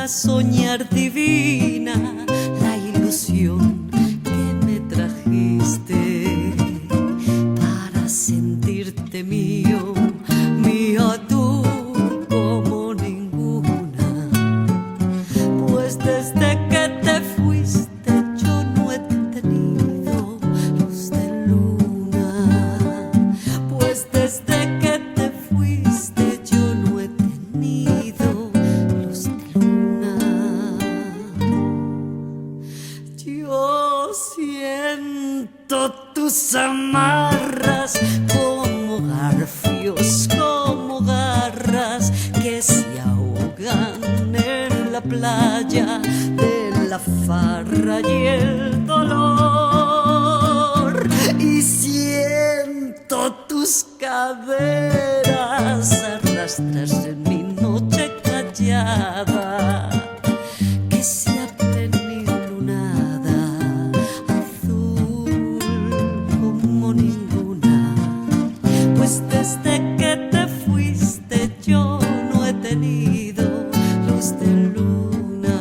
soñar divina la ilusión que me trajiste para sentirte mío, mía tú como ninguna. Pues desde que te fuiste yo no he tenido luz de luna. Pues desde que te fuiste yo no he tenido luz de luna. Yo siento tus amarras como garfios, como garras que se ahogan en la playa de la farra y el dolor. Y siento tus caderas arrastrarse en mi noche callada, que se ha penilunada, azul como ninguna. Pues desde que te fuiste yo no he tenido luz de luna.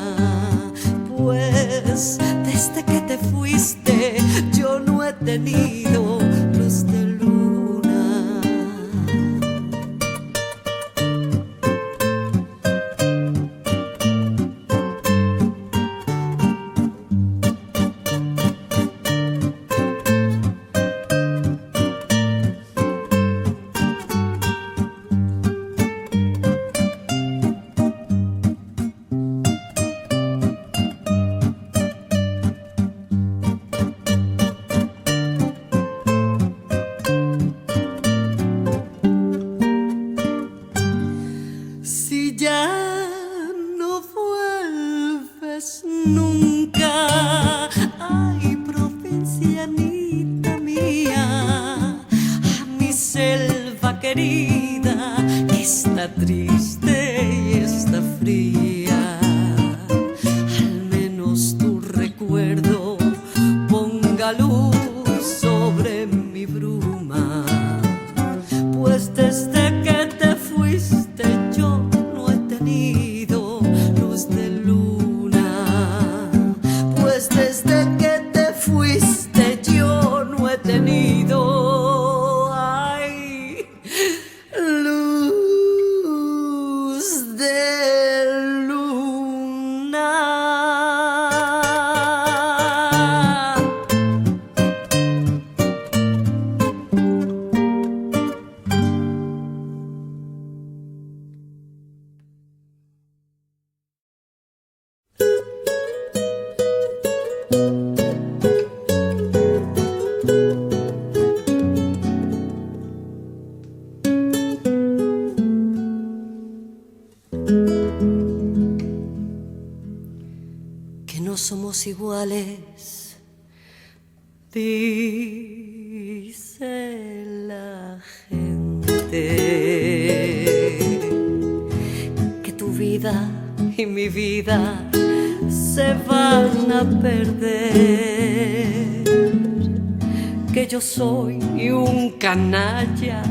Pues desde que te fuiste yo no he tenido luz de luna. Si ya no vuelves nunca, ay, provincianita mía, a mi selva querida que está triste y está fría, al menos tu recuerdo ponga luz sobre mi bruma. Pues desde que te fuiste yo no he tenido luz de luna. Pues desde que te fuiste yo no he tenido, ay, luz de luna. Que no somos iguales, dice la gente, que tu vida y mi vida se van a perder, que yo soy un canalla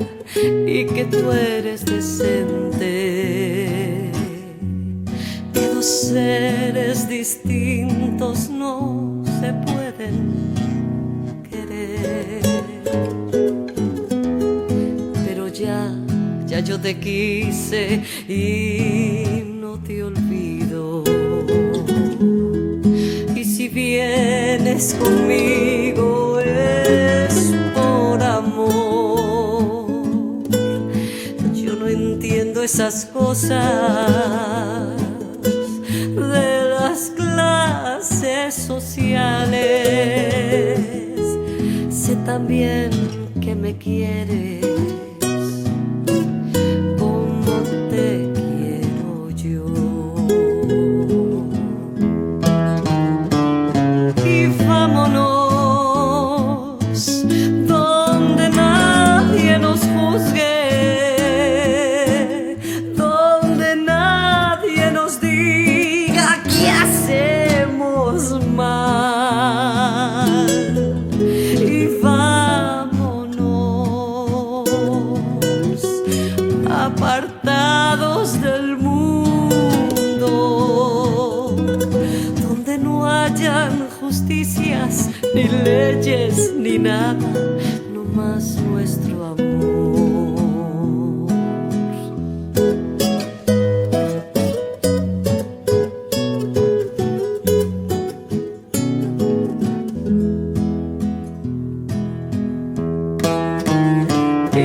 y que tú eres decente, que dos seres distintos no se pueden querer. Pero ya yo te quise y no te olvido. Y si vienes conmigo es por amor. Yo no entiendo esas cosas de las clases sociales. Sé también que me quieres como te quiero yo. Y vámonos donde nadie nos juzgue, donde nadie nos diga que hacemos mal. Y vámonos nada, no más nuestro amor. Y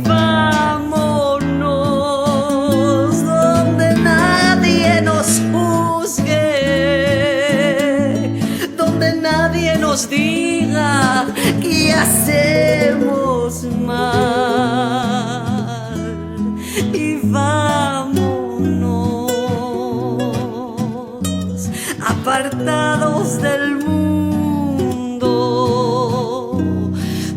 vámonos donde nadie nos juzgue, donde nadie nos diga que hacemos mal. Y vámonos apartados del mundo,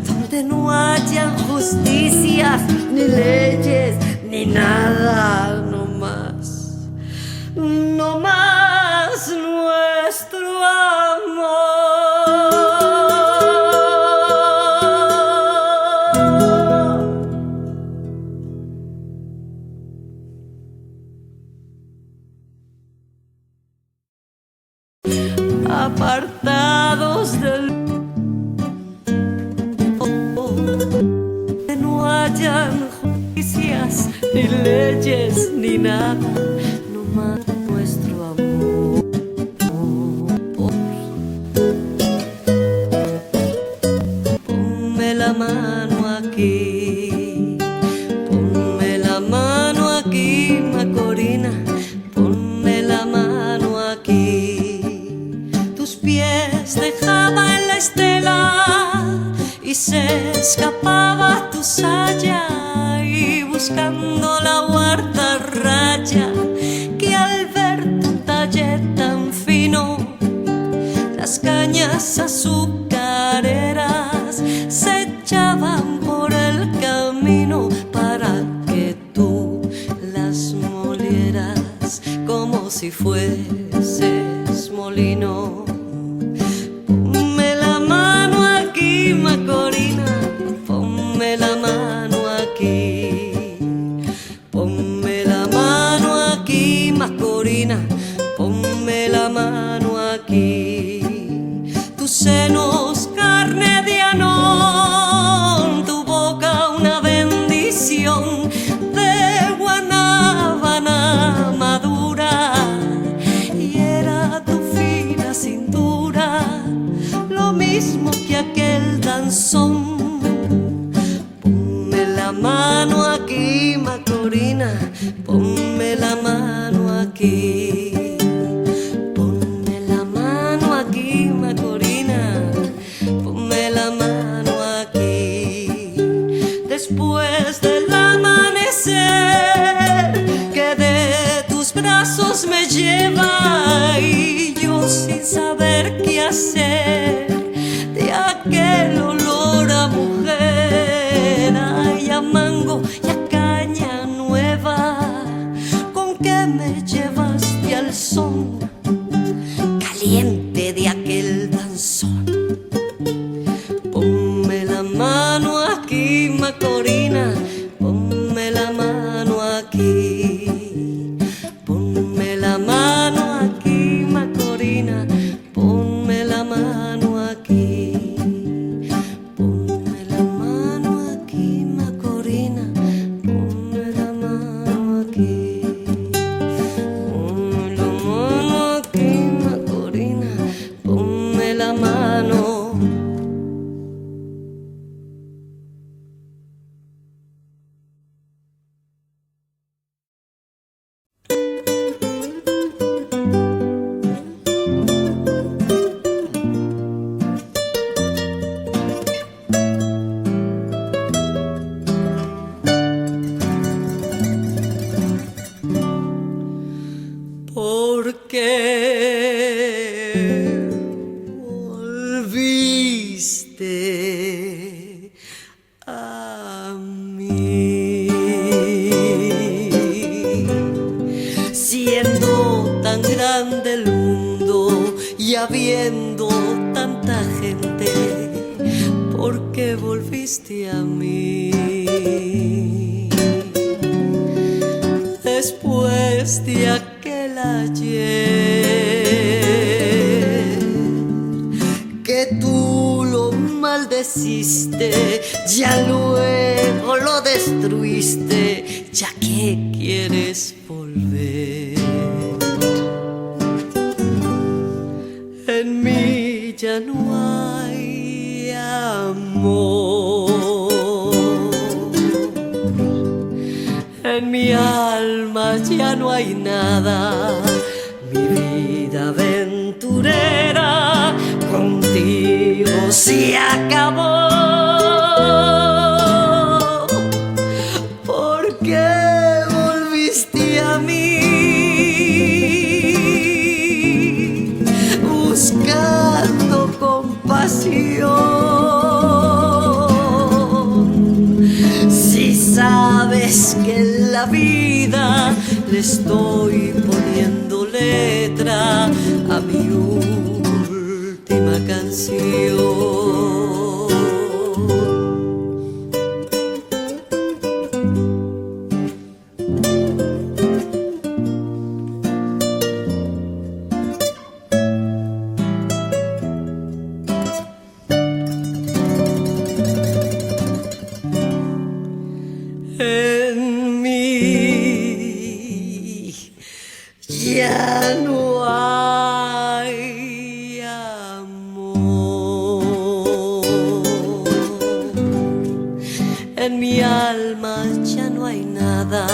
donde no hayan justicias, ni leyes, ni nada, no más nuestro amor. Apartados del que no hayan justicias, ni leyes, ni nada, no más nuestro amor. Ponme la mano aquí, ponme la mano aquí, Macorina, ponme la mano aquí. Tus pies dejaba en la estela y se escapaba tu saya, y buscando la guardarraya, que al ver tu talle tan fino, las cañas azucareras se echaban por el camino para que tú las molieras como si fueses molino. Ponme la mano aquí, Macorina, ponme la mano aquí, ponme la mano aquí, Macorina, ponme la mano aquí. Tus senos carne de anón, tu boca una bendición de guanábana madura, y era tu fina cintura lo mismo que aquel danzón. Ponme la mano aquí, Macorina, ponme la mano aquí, ponme la mano aquí, Macorina, ponme la mano aquí. Después del amanecer que de tus brazos me lleva, y yo sin saber qué hacer de aquel olor a mujer, ay, a mango y a caña nueva, con que me llevaste al son caliente de aquel danzón. Ponme la mano aquí, Macorina, ponme la mano aquí, ponme la mano aquí, Macorina, ponme la mano aquí, ponme la mano aquí, Macorina, ponme la mano aquí, ponme la mano aquí, Macorina, ponme la mano. Porque volviste a mí, siendo tan grande el mundo y habiendo tanta gente. ¿Por qué volviste a mí? Después de aquel ayer que tú lo maldecías volviste, ya que quieres volver. En mí ya no hay amor, en mi alma ya no hay nada. Mi vida aventurera contigo se acabó. ¿Por qué volviste a mí buscando compasión? Si sabes que en la vida le estoy poniendo letra a mi última canción. En mí ya no hay amor, en mi alma ya no hay nada.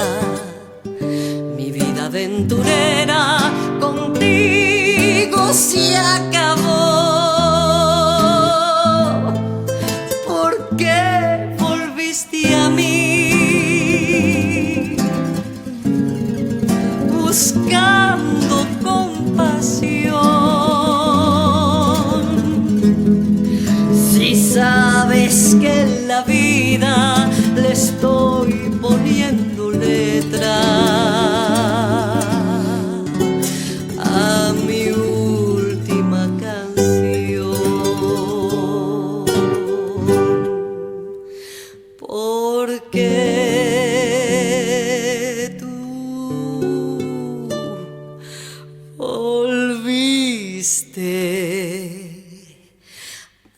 Mi vida aventurera contigo se acabó. ¿Por qué volviste a mí buscando compasión? Si sabes que en la vida le estoy poniendo letra a mi última canción. Porque tú volviste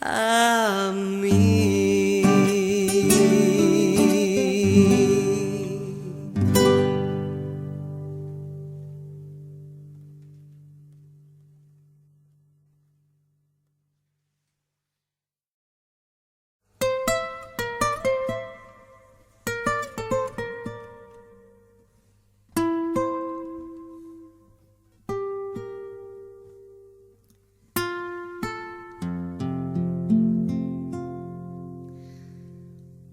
a mí.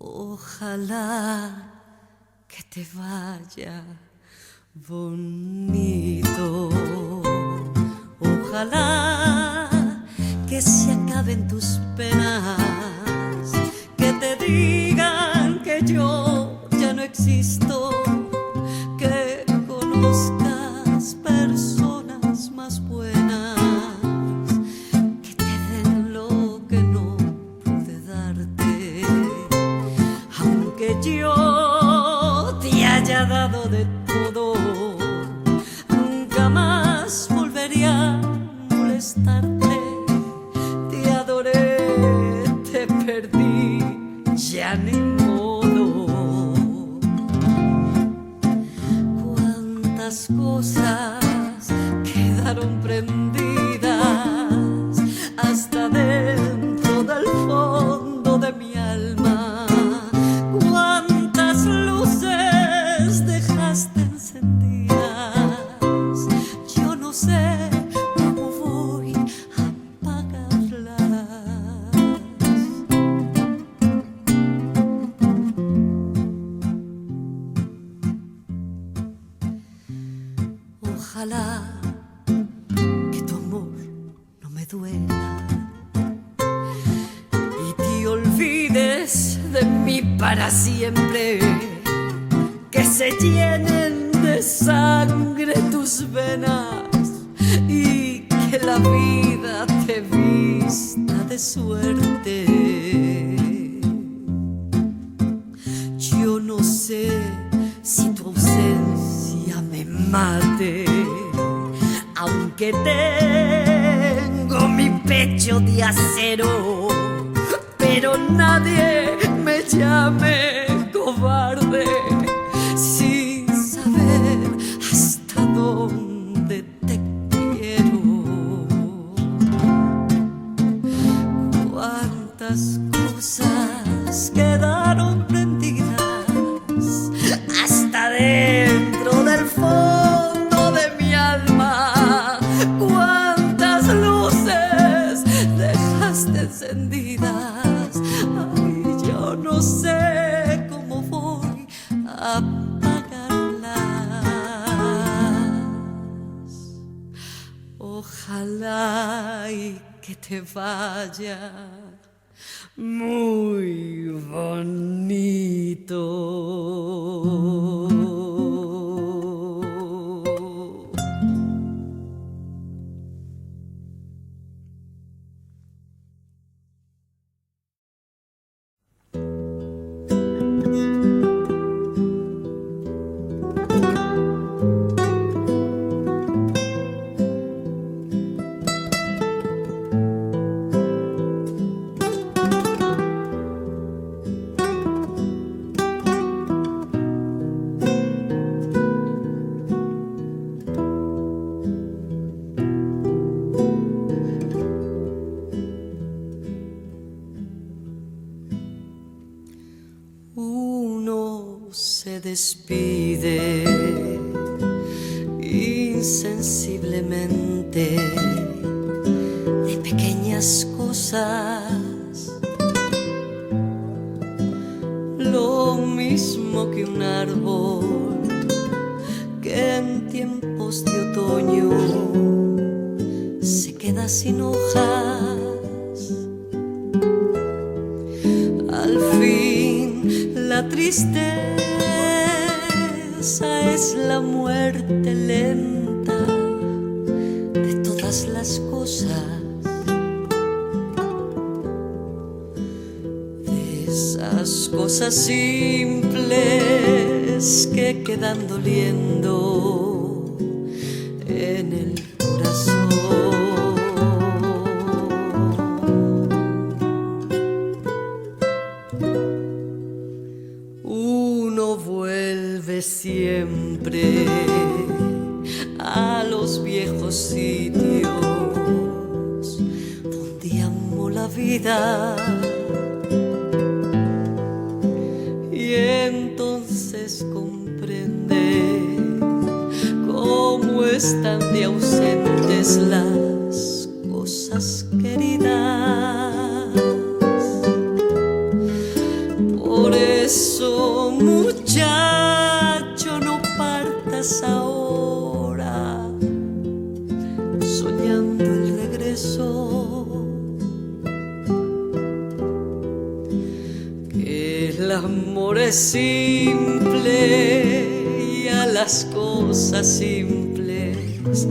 Ojalá que te vaya bonito, ojalá que se acaben tus penas, que te digan que yo ya no existo, que conozcas personas más buenas, que te den lo que no pude darte. Aunque yo te haya dado de todo, nunca más volvería a molestarte. Te adoré, te perdí, ya ni modo. Cuántas cosas quedaron prendidas hasta dentro del fondo de mi alma. Cuántas luces dejaste encendidas, yo no sé cómo voy a apagarlas. Ojalá que tu amor no me duela y te olvides de mí para siempre, que se llenen de sangre tus venas y que la vida te vista de suerte. Yo no sé si tu ausencia me mate, aunque tengo mi pecho de acero, pero nadie me llame cobarde. esas cosas quedaron prendidas hasta dentro del fondo de mi alma. Cuántas luces dejaste encendidas. Ay, yo no sé cómo voy a apagarlas. Ojalá y que te vaya muy bonito. Se despide insensiblemente de pequeñas cosas, lo mismo que un árbol que en tiempos de otoño se queda sin hojas. Al fin la tristeza es la muerte lenta de todas las cosas, de esas cosas simples que quedan doliendo en el corazón. Uno vuelve siempre a los viejos sitios donde amó la vida, y entonces comprende cómo están de ausentes las cosas queridas. Por eso, muchacho, no partas ahora soñando el regreso, que el amor es simple y a las cosas simples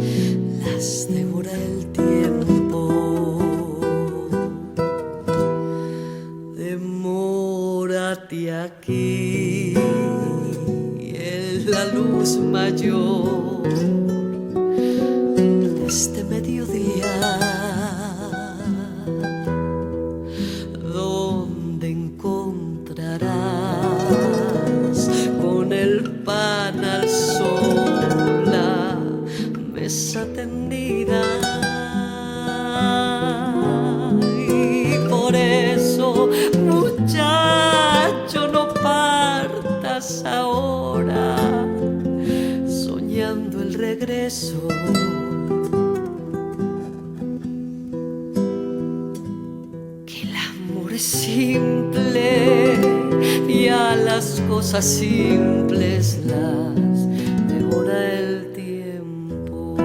las devora el tiempo. Demórate aquí en la luz mayor de este mediodía, donde encontrarás con el pan al sol la mesa tendida. Y por eso, muchacho, no partas ahora soñando el regreso, que el amor es simple y a las cosas simples las devora el tiempo.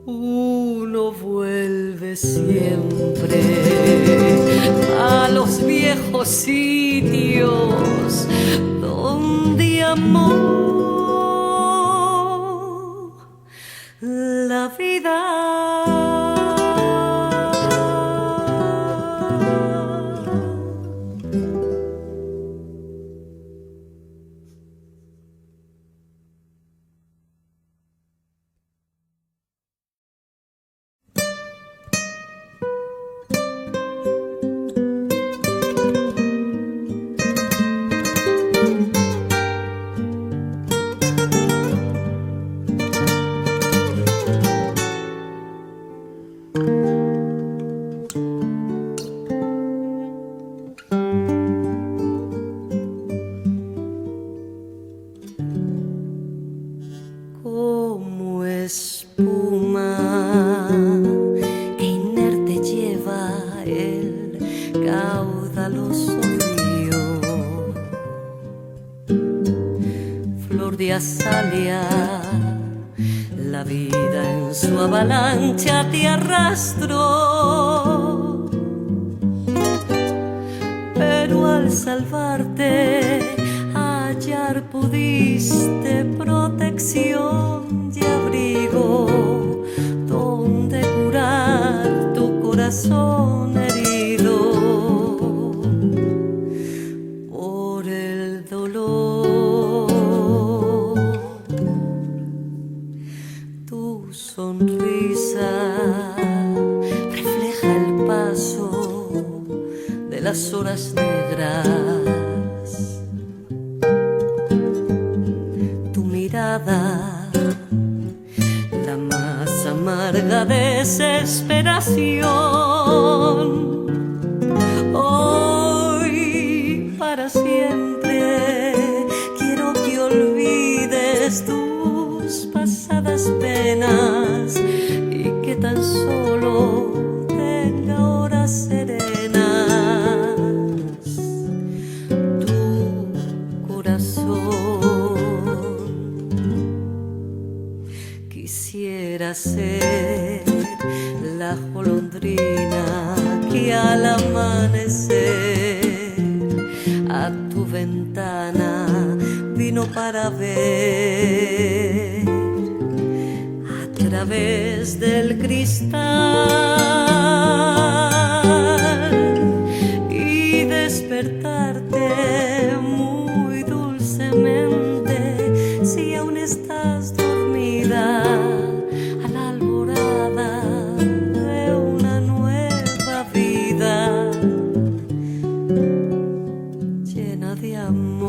Uno vuelve siempre a los viejos sitios donde amó la vida. discordia salia, la vida en su avalancha te arrastró, pero al salvarte hallar pudiste protección y abrigo donde curar tu corazón herido por el dolor. Tu sonrisa refleja el paso de las horas negras. Tu mirada, la más amarga desesperación. Hoy para siempre quiero que olvides tus pasadas penas y que tan solo tenga horas serenas tu corazón. Quisiera ser la golondrina que al amanecer a tu ventana vino para ver a través del cristal y despertarte muy dulcemente si aún estás dormida a la alborada de una nueva vida llena de amor.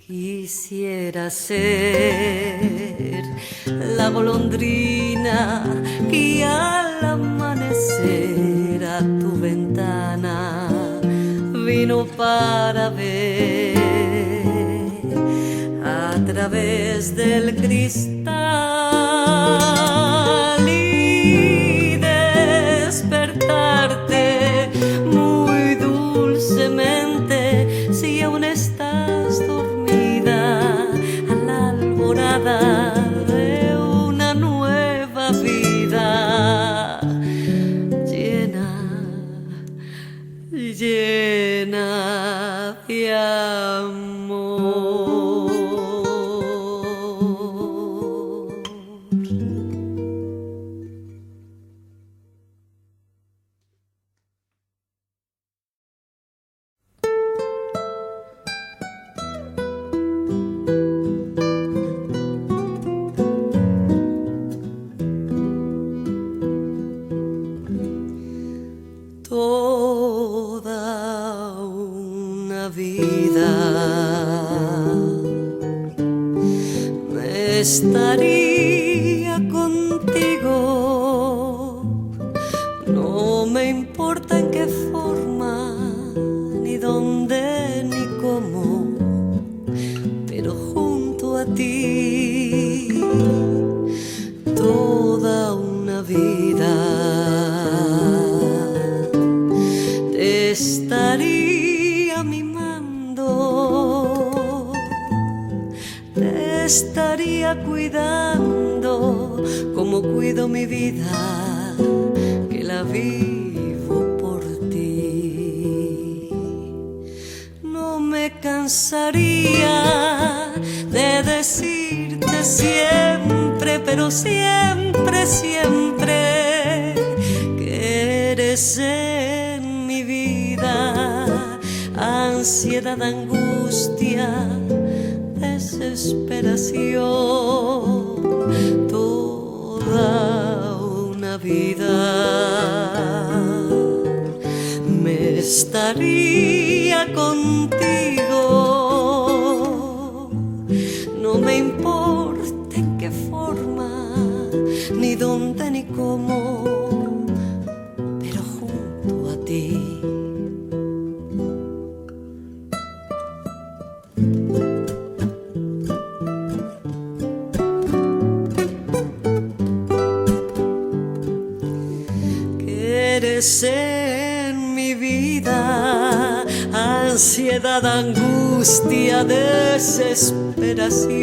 Quisiera ser la golondrina que al amanecer a tu ventana vino para ver a través del cristal y despertarte muy dulcemente si aún estás dormida a la alborada de una nueva vida llena de amor. Toda una vida me estaría contigo, no me importa en qué forma, ni dónde, ni cómo, pero junto a ti toda una vida te estaría mimando, te estaría cuidando como cuido mi vida, que la vivo por ti. No me cansaría de decirte siempre, pero siempre, siempre que eres en mi vida ansiedad, angustia, desesperación, toda una vida me estaría contigo, no me importa en qué forma, ni dónde, ni cómo, eres en mi vida, ansiedad, angustia, desesperación,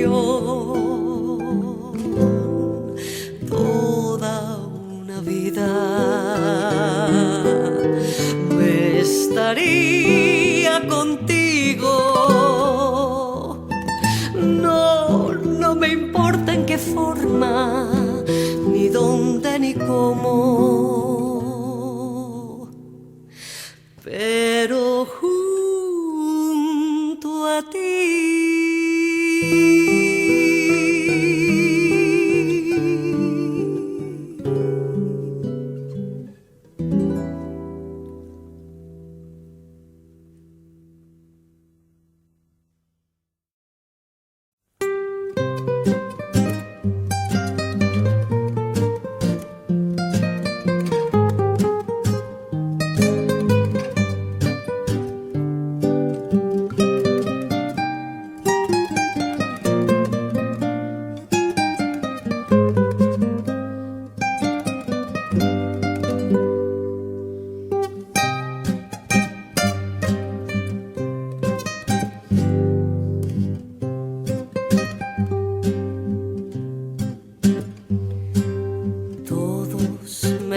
toda una vida me estaría contigo. No me importa en qué forma, ni dónde, ni cómo, pero junto a ti.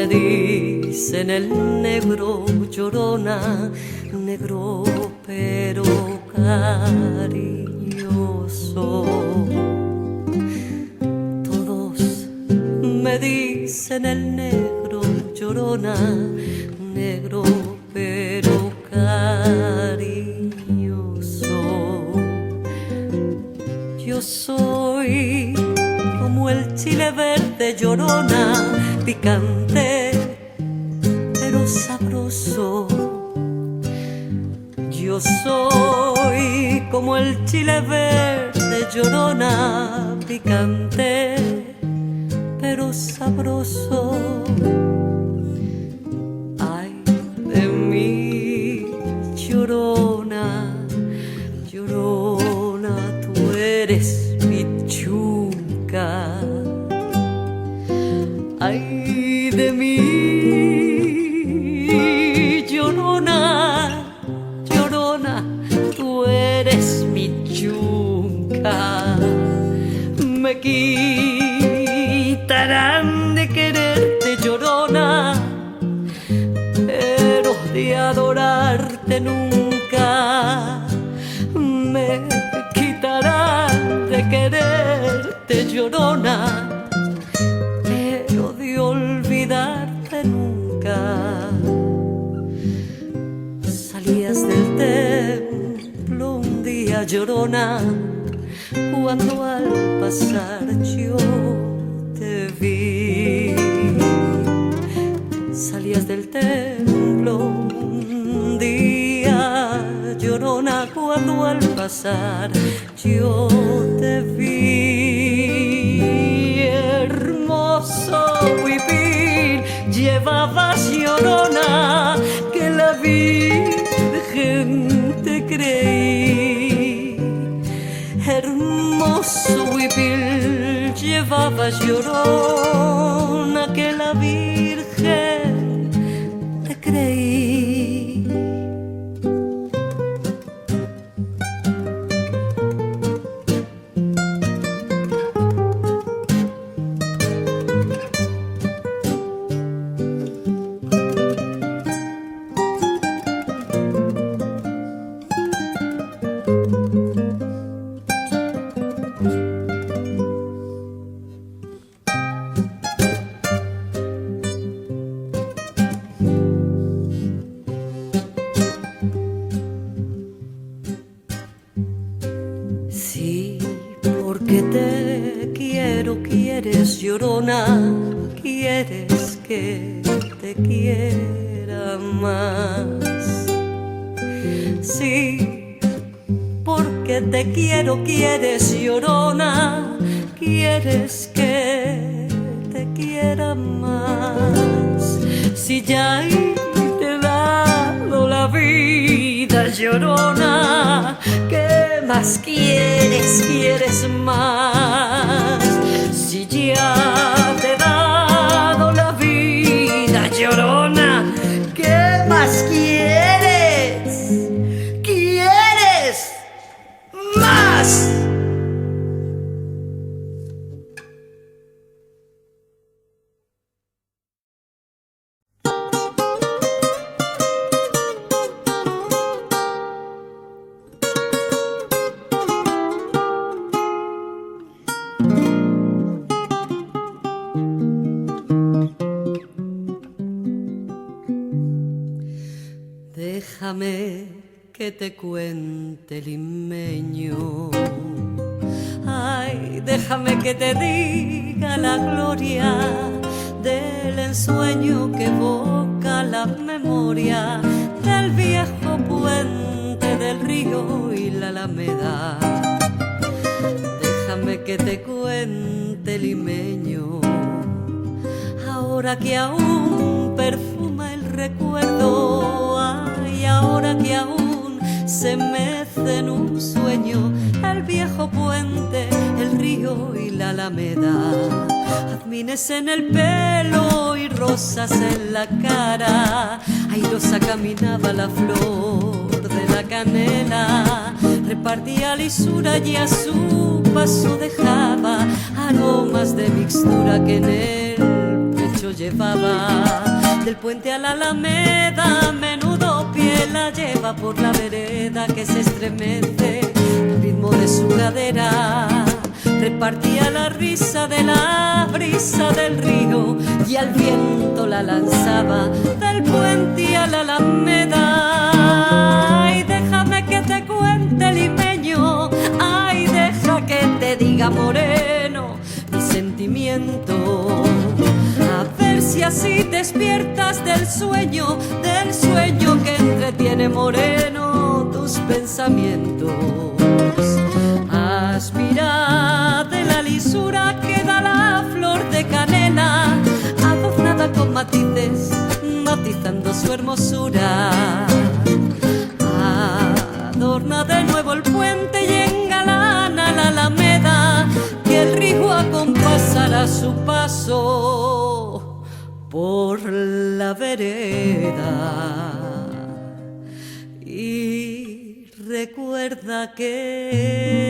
Dicen el negro, llorona, negro pero cariñoso. Todos me dicen el negro, llorona, negro pero cariñoso. Yo soy como el chile verde, llorona, picante pero sabroso. Yo soy como el chile verde, llorona, picante pero sabroso. Ay de mí, llorona, llorona, tú eres mi chunca. Ay de mí, llorona, llorona, tú eres mi chunca. Me quitarán de quererte, llorona, pero de adorarte nunca. Me quitarán de quererte, llorona, de olvidarte nunca. Salías del templo un día, llorona, cuando al pasar yo te vi. Salías del templo un día, llorona, cuando al pasar yo te vi. Hermoso huipil llevabas, llorona, que la Virgen te creí. Hermoso huipil llevabas, llorona, que la Virgen te creí. Sí, porque te quiero, quieres, llorona, quieres que te quiera más. Sí, porque te quiero, quieres, llorona, quieres que te quiera más. Si ya te he dado la vida, llorona, ¿qué más quieres? ¿Quieres más? Si ya te he dado la vida, llorona, Déjame que te cuente, limeño. Ay, déjame que te diga la gloria del ensueño que evoca la memoria del viejo puente del río y la alameda. Déjame que te cuente, limeño, ahora que aún perfuma el recuerdo, ay, ahora que aún se mece en un sueño el viejo puente, el río y la alameda. Jazmines en el pelo y rosas en la cara, airosa caminaba la flor de la canela, repartía lisura y a su paso dejaba aromas de mixtura que en el pecho llevaba. Del puente a la alameda, a menudo pie la lleva por la vereda que se estremece al ritmo de su cadera. Repartía la risa de la brisa del río y al viento la lanzaba del puente a la alameda. Ay, déjame que te cuente, limeño, ay, deja que te diga, moreno, mi sentimiento. A ver si así despiertas del sueño que entretiene, moreno, tus pensamientos. Aspira de la lisura que da la flor de canela, adornada con matices, matizando su hermosura. Adorna de nuevo el puente y engalana la alameda, que el río acompasará su paso por la vereda. Y recuerda que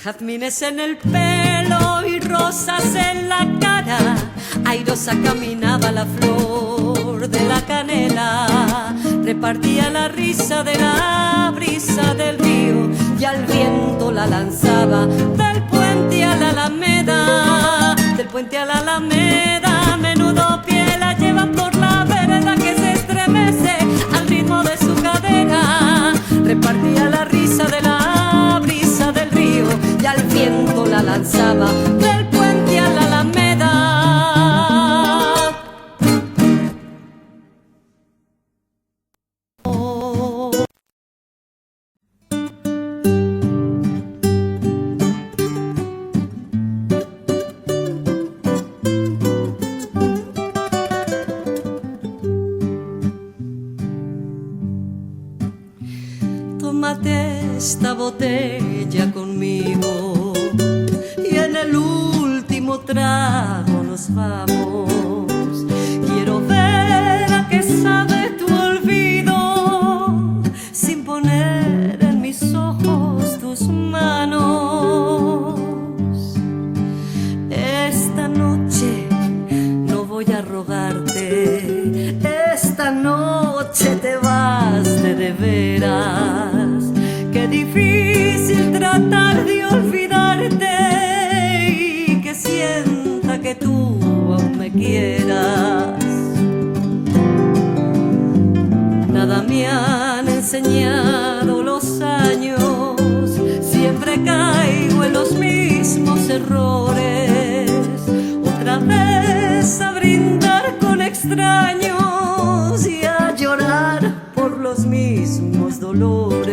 jazmines en el pelo y rosas en la cara, airosa caminaba la flor de la canela, repartía la risa de la brisa del río y al viento la lanzaba del puente a la alameda. Del puente a la alameda, a menudo pie la lleva por la vereda que se estremece al ritmo de su cadera. Repartía la risa de la brisa del río y al viento la lanzaba del puente a la alameda. Tómate esta botella conmigo y en el último trago nos vamos. Quiero ver a qué sabe tu olvido sin poner en mis ojos tus manos. Esta noche no voy a rogarte, esta noche te vas de veras. Qué difícil tratar de olvidarte y que sienta que tú aún me quieras. Nada me han enseñado los años, siempre caigo en los mismos errores. Otra vez a brindar con extraños y a llorar por los mismos dolores.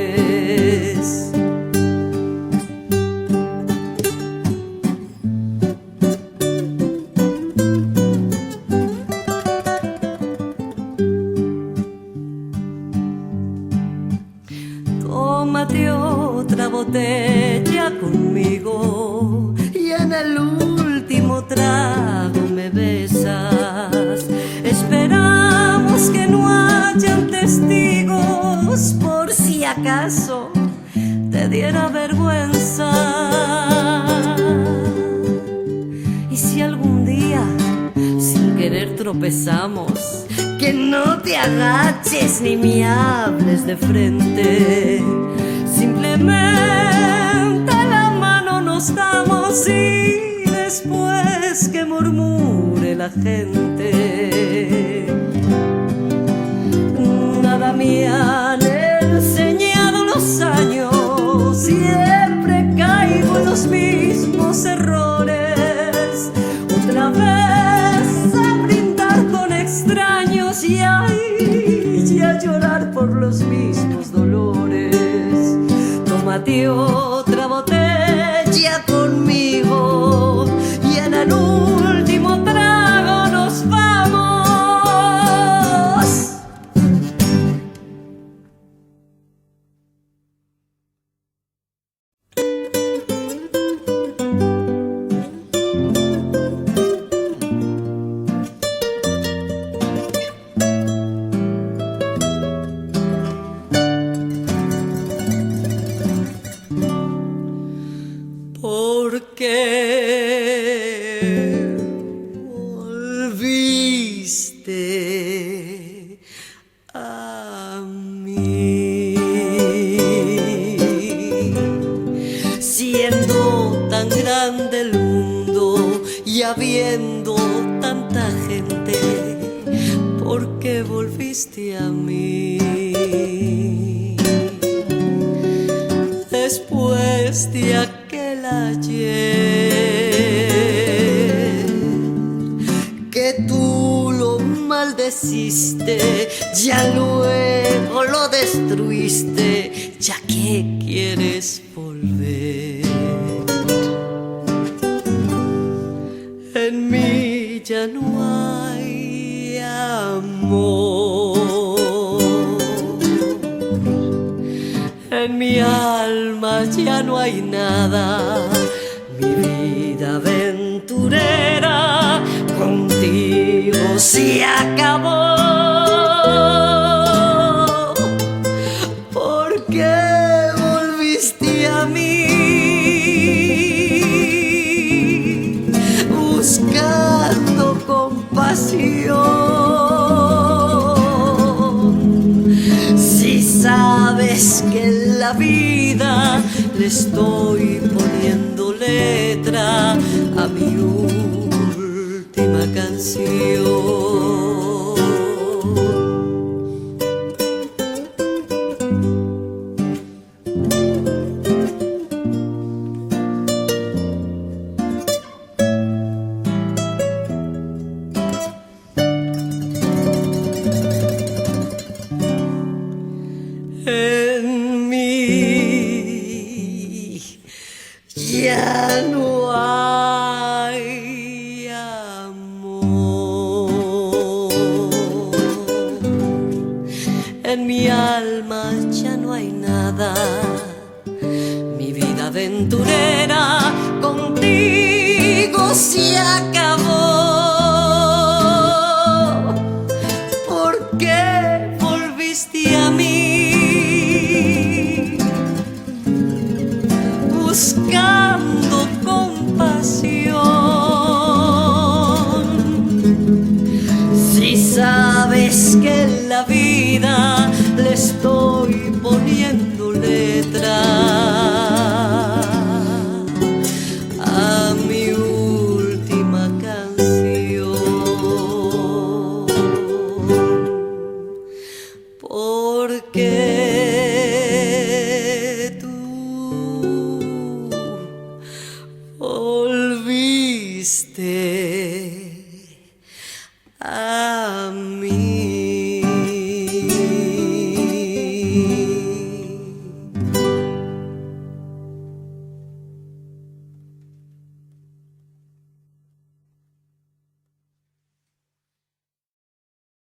Tómate otra botella conmigo y en el último trago me besas. Esperamos que no hayan testigos por si acaso te diera vergüenza. Y si algún día sin querer tropezamos, que no te agaches ni me hables de frente. Simplemente la mano nos damos y después que murmure la gente. nada me han enseñado los años. Siempre caigo en los mismos errores. Otra vez a brindar con extraños y a llorar por los mismos dolores. Tómate otra botella conmigo y en el último trago nos vamos. ¿Por qué volviste a mí? Siendo tan grande el mundo y habiendo tanta gente, ¿por qué volviste a mí? Después de aquel ayer que tú lo maldeciste, ya luego lo destruiste, ya que quieres volver. En mí ya no hay amor. En mi alma ya no hay nada. Mi vida aventurera contigo se acabó. ¿Por qué volviste a mí buscando compasión? Si sabes que en la vida le estoy poniendo letra a mi última canción. En mí ya no hay amor. En mi alma ya no hay nada. Mi vida aventurera contigo se acabó. ¿Por qué volviste a mí buscando compasión? Si sabes que en la vida le estoy poniendo letra a mi última canción. ¿Por qué tú volviste a mí?